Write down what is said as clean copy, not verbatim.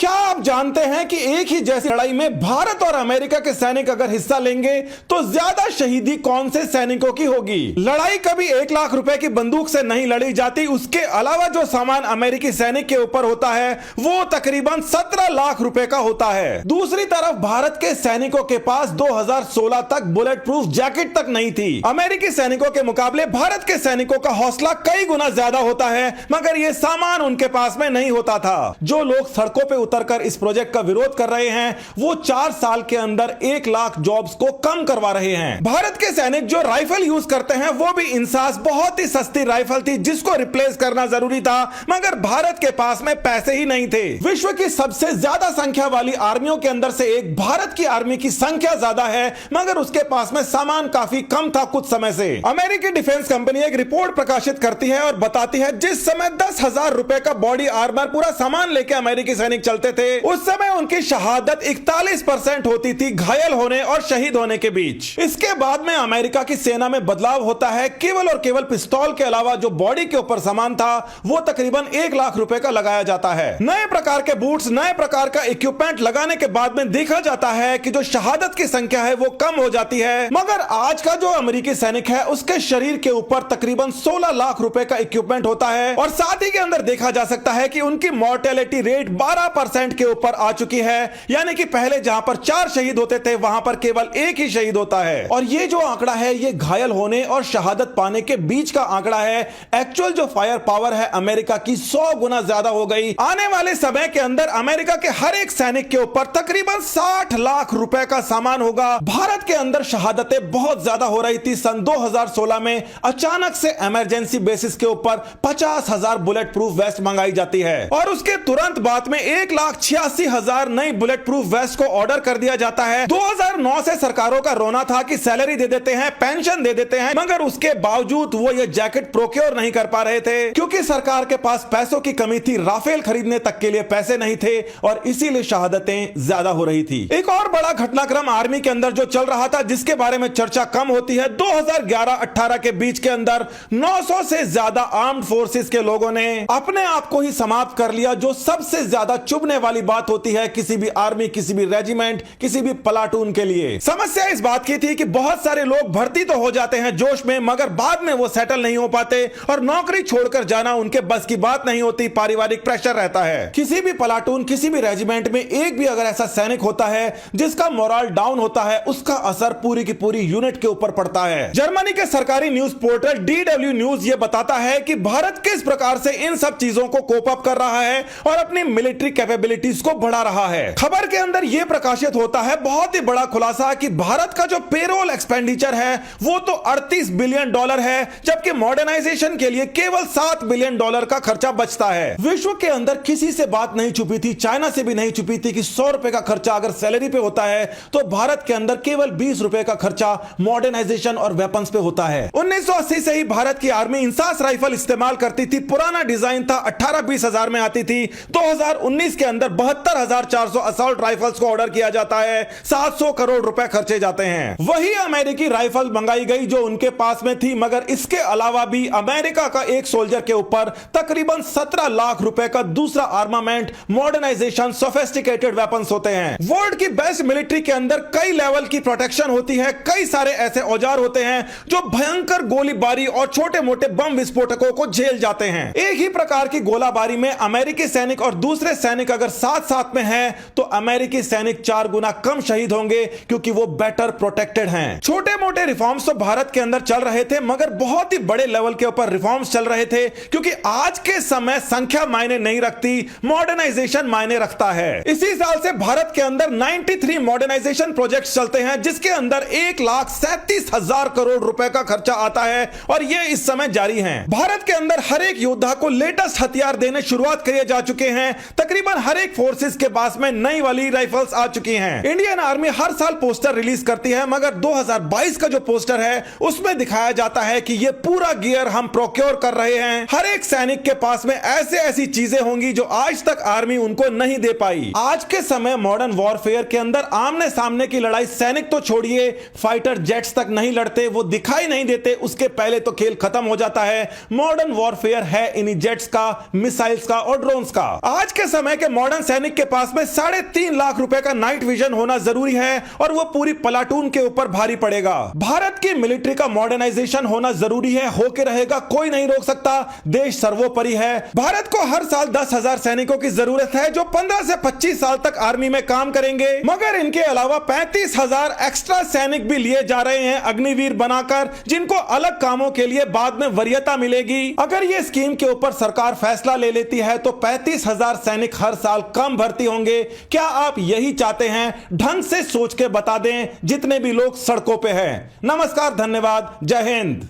क्या आप जानते हैं कि एक ही जैसी लड़ाई में भारत और अमेरिका के सैनिक अगर हिस्सा लेंगे तो ज्यादा शहीदी कौन से सैनिकों की होगी? लड़ाई कभी 1 लाख रुपए की बंदूक से नहीं लड़ी जाती। उसके अलावा जो सामान अमेरिकी सैनिक के ऊपर होता है वो तकरीबन 17 लाख रुपए का होता है। दूसरी तरफ भारत के सैनिकों के पास 2016 तक बुलेट प्रूफ जैकेट तक नहीं थी। अमेरिकी सैनिकों के मुकाबले भारत के सैनिकों का हौसला कई गुना ज्यादा होता है, मगर ये सामान उनके पास में नहीं होता था। जो लोग सड़कों पे उतरकर इस प्रोजेक्ट का विरोध कर रहे हैं वो 4 साल के अंदर 1 लाख जॉब्स को कम करवा रहे हैं। भारत के सैनिक जो राइफल यूज करते हैं वो भी इंसास बहुत ही सस्ती राइफल थी जिसको रिप्लेस करना जरूरी था, मगर भारत के पास में पैसे ही नहीं थे। विश्व की सबसे ज्यादा संख्या वाली आर्मियों के अंदर से एक भारत की आर्मी की संख्या ज्यादा है, मगर उसके पास में सामान काफी कम था कुछ समय से। अमेरिकी डिफेंस कंपनी एक रिपोर्ट प्रकाशित करती है और बताती है जिस समय 10,000 रुपए का बॉडी आर्मर पूरा सामान लेके अमेरिकी सैनिक चलते थे उस समय उनकी शहादत 41% होती थी घायल होने और शहीद होने के बीच। इसके बाद में अमेरिका की सेना में बदलाव होता है। केवल और केवल पिस्तौल के अलावा जो बॉडी के ऊपर सामान था वो तकरीबन 1 लाख रुपए का लगाया जाता है। नए प्रकार के बूट्स, नए प्रकार का इक्विपमेंट लगाने के बाद में देखा जाता है कि जो शहादत की संख्या है वो कम हो जाती है, मगर आज का जो अमेरिकी सैनिक है उसके शरीर के ऊपर तकरीबन 16 लाख रुपए का इक्विपमेंट होता है और साथ ही के अंदर देखा जा सकता है कि उनकी मॉर्टेलिटी रेट 12% के ऊपर आ चुकी है। यानी कि पहले जहां पर 4 शहीद होते थे वहां पर केवल 1 ही शहीद होता है। और ये जो आंकड़ा है ये घायल होने और शहादत पाने के बीच का आंकड़ा है। एक्चुअल जो फायर पावर है अमेरिका की 100 गुना ज्यादा हो गई। आने वाले समय के अंदर अमेरिका के हर एक सैनिक के ऊपर तकरीबन 60 लाख रुपए का सामान होगा। भारत के अंदर शहादतें बहुत ज्यादा हो रही थी। सन 2016 में अचानक से इमरजेंसी बेसिस के ऊपर 50,000 बुलेट प्रूफ वेस्ट मंगाई जाती है और उसके तुरंत बाद में 1,86,000 नई बुलेट प्रूफ वेस्ट को ऑर्डर कर दिया जाता है। 2009 से सरकारों का रोना था कि सैलरी दे देते हैं, पेंशन दे देते हैं, मगर उसके बावजूद वो ये जैकेट प्रोक्योर नहीं कर पा रहे थे क्योंकि सरकार के पास पैसों की कमी थी। राफेल खरीदने तक के लिए पैसे नहीं थे और इसीलिए शहादतें ज्यादा हो रही थी। एक और बड़ा घटनाक्रम आर्मी के अंदर जो चल रहा था जिसके बारे में चर्चा कम होती है, 2011-18 के बीच के अंदर 900 से ज्यादा आर्म्ड फोर्सेस के लोगों ने अपने आप को ही समाप्त कर लिया, जो सबसे ज्यादा चुभने वाली बात होती है किसी भी आर्मी, किसी भी रेजिमेंट, किसी भी प्लाटून के लिए। समस्या इस बात की थी कि बहुत सारे लोग भर्ती तो हो जाते हैं जोश में, मगर बाद में वो सेटल नहीं हो पाते और नौकरी छोड़कर जाना उनके बस की बात नहीं होती। पारिवारिक प्रेशर रहता है। किसी भी प्लाटून, किसी भी रेजिमेंट में एक भी अगर ऐसा सैनिक होता है जिसका मोरल डाउन होता है उसका असर पूरी की पूरी यूनिट के ऊपर पड़ता है। जर्मनी के सरकारी न्यूज पोर्टल DW न्यूज ये बताता है कि भारत किस प्रकार से इन सब चीजों को कोप अप कर रहा है और अपनी मिलिट्री कैपेबिलिटीज को बढ़ा रहा है। खबर के अंदर यह प्रकाशित होता है बहुत ही बड़ा खुलासा कि भारत का जो पेरोल एक्सपेंडिचर है वो तो $38 बिलियन है, जबकि मॉडर्नाइजेशन के लिए केवल $7 बिलियन का खर्चा बचता है। विश्व के अंदर किसी से बात नहीं छुपी थी, चाइना से भी नहीं छुपी थी कि 100 रुपए का खर्चा अगर सैलरी पे होता है तो भारत के अंदर केवल 20 रुपए का खर्चा मॉडर्नाइजेशन और वेपन्स पे होता है। 1980 से ही भारत की आर्मी इंसास राइफल इस्तेमाल करती थी। पुराना डिजाइन था, 18-20 हजार में आती थी। 2019 के अंदर 72,400 असॉल्ट राइफल्स को ऑर्डर किया जाता है। 700 करोड़ रुपए खर्चे जाते हैं। वही अमेरिकी राइफल मंगाई गई जो उनके पास में थी, मगर इसके अलावा भी अमेरिका का एक सोल्जर के ऊपर तकरीबन 17 लाख रुपए का दूसरा आर्मामेंट, मॉडर्नाइजेशन, सोफिस्टिकेटेड वेपन्स होते हैं। वर्ल्ड की बेस्ट मिलिट्री के अंदर कई लेवल की प्रोटेक्शन होती है। कई सारे ऐसे औजार होते हैं जो भयंकर गोलीबारी और छोटे मोटे बम विस्फोटकों को झेल जाते हैं। एक ही प्रकार की गोलाबारी में अमेरिकी सैनिक और दूसरे सैनिक अगर साथ साथ में हैं तो अमेरिकी सैनिक 4 गुना कम शहीद होंगे क्योंकि वो बेटर प्रोटेक्टेड हैं। छोटे मोटे रिफॉर्म्स तो भारत के अंदर चल रहे थे, मगर बहुत ही बड़े लेवल के ऊपर रिफॉर्म्स चल रहे थे क्योंकि आज के समय संख्या मायने नहीं रखती, मॉडर्नाइजेशन मायने रखता है। इसी साल से भारत के अंदर 93 मॉडर्नाइजेशन प्रोजेक्ट्स चलते हैं जिसके अंदर 1,37,000 करोड़ रुपए का खर्चा आता है और ये इस समय जारी हैं। भारत के अंदर हर एक योद्धा को लेटेस्ट हथियार देने शुरुआत किए जा चुके हैं। तकरीबन हर एक फोर्सेस के पास में नई वाली राइफल्स आ चुकी हैं। इंडियन आर्मी हर साल पोस्टर रिलीज करती है, मगर 2022 का जो पोस्टर है उसमें दिखाया जाता है कि ये पूरा गियर हम प्रोक्योर कर रहे हैं। हर एक सैनिक के पास में ऐसी चीजें होंगी जो आज तक आर्मी उनको नहीं दे पाई। आज के समय मॉडर्न वॉरफेयर के अंदर आमने सामने की लड़ाई सैनिक तो छोड़िए, फाइटर जेट्स तक नहीं लड़ते, वो दिखाई नहीं देते, उसके पहले तो खेल खत्म हो जाता है। मॉडर्न वॉरफेयर है इन्हीं जेट्स का, मिसाइल्स का और ड्रोन्स का। आज के समय के मॉडर्न सैनिक के पास में 3.5 लाख रुपए का नाइट विजन होना जरूरी है और वो पूरी प्लाटून के ऊपर भारी पड़ेगा। भारत की मिलिट्री का मॉडर्नाइजेशन होना जरूरी है, होके रहेगा, कोई नहीं रोक सकता। देश सर्वोपरि है। भारत को हर साल 10,000 सैनिकों की जरूरत है जो 15 से 25 साल तक आर्मी में काम करेंगे, मगर इनके अलावा 35,000 एक्स्ट्रा सैनिक भी लिए जा रहे हैं अग्निवीर बनाकर, जिनको अलग कामों के लिए बाद में वरीयता मिलेगी। अगर ये स्कीम के ऊपर सरकार फैसला ले लेती है तो 35,000 सैनिक हर साल कम भर्ती होंगे। क्या आप यही चाहते हैं? ढंग से सोच के बता दें जितने भी लोग सड़कों पे हैं। नमस्कार, धन्यवाद, जय हिंद।